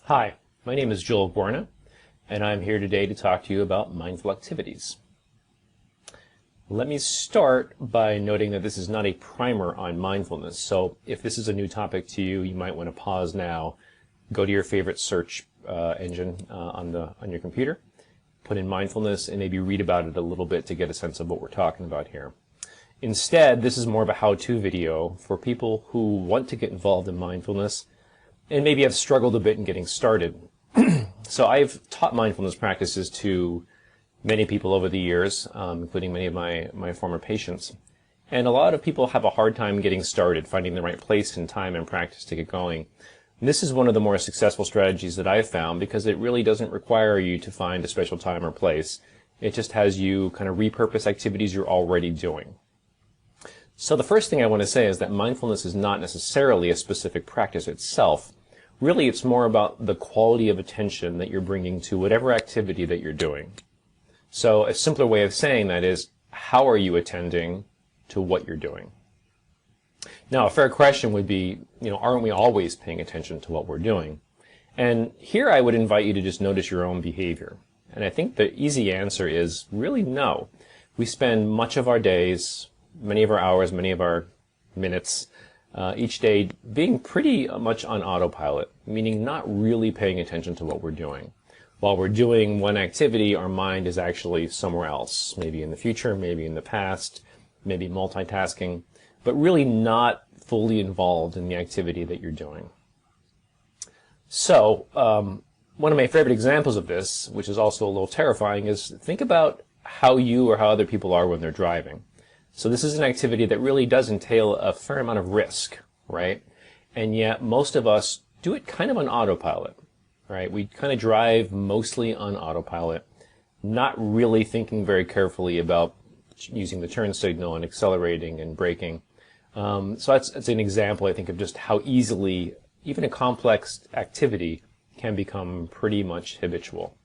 Hi, my name is Joel Guarna, and I'm here today to talk to you about mindful activities. Let me start by noting that this is not a primer on mindfulness, so if this is a new topic to you, you might want to pause now, go to your favorite search engine on your computer, put in mindfulness, and maybe read about it a little bit to get a sense of what we're talking about here. Instead, this is more of a how-to video for people who want to get involved in mindfulness and maybe have struggled a bit in getting started. So I've taught mindfulness practices to many people over the years, including many of my former patients. And a lot of people have a hard time getting started, finding the right place and time and practice to get going. And this is one of the more successful strategies that I've found because it really doesn't require you to find a special time or place. It just has you kind of repurpose activities you're already doing. So the first thing I want to say is that mindfulness is not necessarily a specific practice itself. Really, it's more about the quality of attention that you're bringing to whatever activity that you're doing. So a simpler way of saying that is, how are you attending to what you're doing? Now, a fair question would be, aren't we always paying attention to what we're doing? And here I would invite you to just notice your own behavior. And I think the easy answer is really no. We spend much of our days, many of our hours, many of our minutes, each day being pretty much on autopilot, meaning not really paying attention to what we're doing. While we're doing one activity, our mind is actually somewhere else, maybe in the future, maybe in the past, maybe multitasking, but really not fully involved in the activity that you're doing. So, one of my favorite examples of this, which is also a little terrifying, is think about how you or how other people are when they're driving. So this is an activity that really does entail a fair amount of risk, right? And yet most of us do it kind of on autopilot, right? We kind of drive mostly on autopilot, not really thinking very carefully about using the turn signal and accelerating and braking. So that's an example, I think, of just how easily even a complex activity can become pretty much habitual.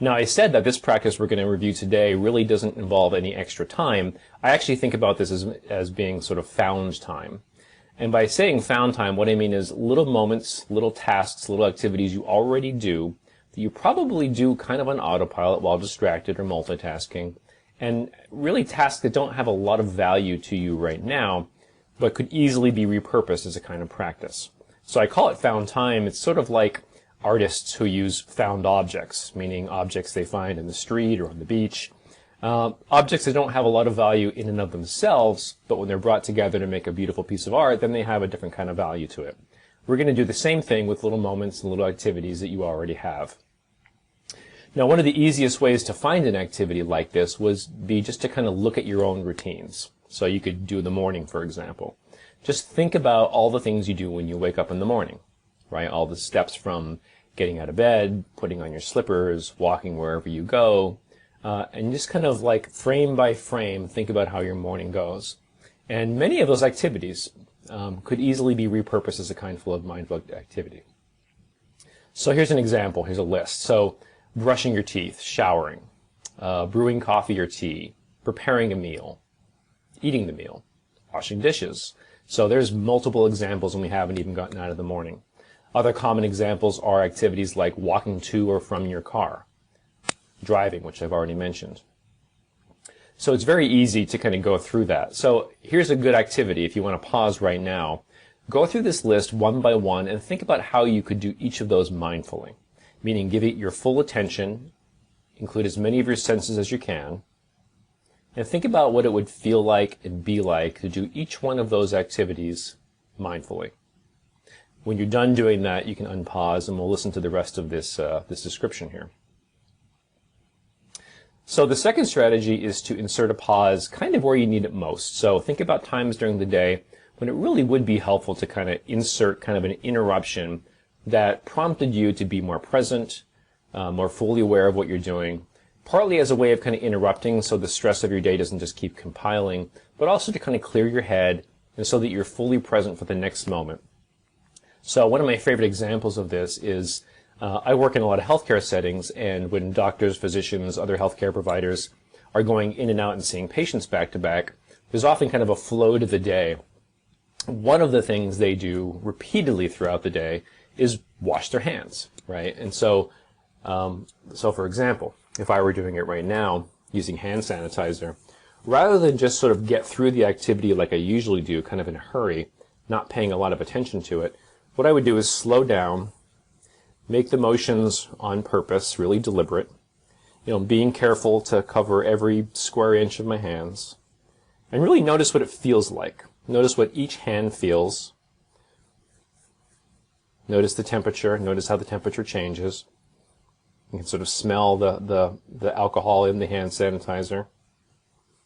Now, I said that this practice we're going to review today really doesn't involve any extra time. I actually think about this as being sort of found time. And by saying found time, what I mean is little moments, little tasks, little activities you already do that you probably do kind of on autopilot while distracted or multitasking, and really tasks that don't have a lot of value to you right now, but could easily be repurposed as a kind of practice. So I call it found time. It's sort of like artists who use found objects, meaning objects they find in the street or on the beach. Objects that don't have a lot of value in and of themselves, but when they're brought together to make a beautiful piece of art, then they have a different kind of value to it. We're going to do the same thing with little moments and little activities that you already have. Now, one of the easiest ways to find an activity like this would be just to kind of look at your own routines. So you could do the morning, for example. Just think about all the things you do when you wake up in the morning, right? All the steps from getting out of bed, putting on your slippers, walking wherever you go, and just kind of like frame by frame, think about how your morning goes. And many of those activities could easily be repurposed as a kind of mindful activity. So here's an example, here's a list. So brushing your teeth, showering, brewing coffee or tea, preparing a meal, eating the meal, washing dishes. So there's multiple examples and we haven't even gotten out of the morning. Other common examples are activities like walking to or from your car, driving, which I've already mentioned. So it's very easy to kind of go through that. So here's a good activity if you want to pause right now. Go through this list one by one and think about how you could do each of those mindfully, meaning give it your full attention, include as many of your senses as you can, and think about what it would feel like and be like to do each one of those activities mindfully. When you're done doing that, you can unpause and we'll listen to the rest of this description here. So the second strategy is to insert a pause kind of where you need it most. So think about times during the day when it really would be helpful to kind of insert kind of an interruption that prompted you to be more present, more fully aware of what you're doing, partly as a way of kind of interrupting so the stress of your day doesn't just keep compiling, but also to kind of clear your head and so that you're fully present for the next moment. So one of my favorite examples of this is I work in a lot of healthcare settings, and when doctors, physicians, other healthcare providers are going in and out and seeing patients back to back, there's often kind of a flow to the day. One of the things they do repeatedly throughout the day is wash their hands, right? And so, so for example, if I were doing it right now using hand sanitizer, rather than just sort of get through the activity like I usually do, kind of in a hurry, not paying a lot of attention to it, what I would do is slow down, make the motions on purpose, really deliberate, being careful to cover every square inch of my hands, and really notice what it feels like. Notice what each hand feels. Notice the temperature. Notice how the temperature changes. You can sort of smell the alcohol in the hand sanitizer.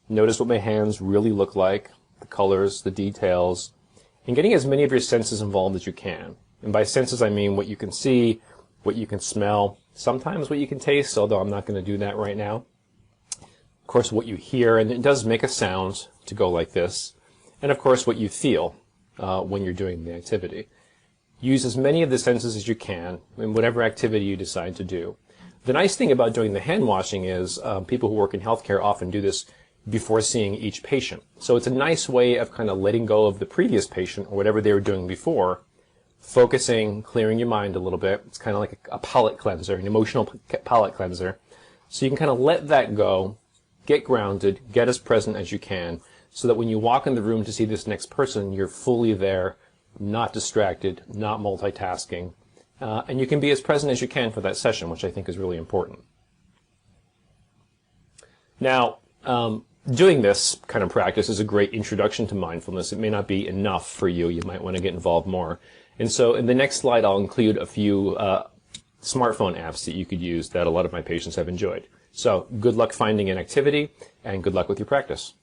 Notice what my hands really look like, the colors, the details, and getting as many of your senses involved as you can. And by senses, I mean what you can see, what you can smell, sometimes what you can taste, although I'm not going to do that right now. Of course, what you hear, and it does make a sound to go like this. And of course, what you feel when you're doing the activity. Use as many of the senses as you can in whatever activity you decide to do. The nice thing about doing the hand washing is people who work in healthcare often do this before seeing each patient. So it's a nice way of kind of letting go of the previous patient or whatever they were doing before, focusing, clearing your mind a little bit. It's kind of like a palate cleanser, an emotional palate cleanser. So you can kind of let that go, get grounded, get as present as you can, so that when you walk in the room to see this next person, you're fully there, not distracted, not multitasking, and you can be as present as you can for that session, which I think is really important. Now, doing this kind of practice is a great introduction to mindfulness. It may not be enough for you. You might want to get involved more. And so in the next slide, I'll include a few smartphone apps that you could use that a lot of my patients have enjoyed. So good luck finding an activity, and good luck with your practice.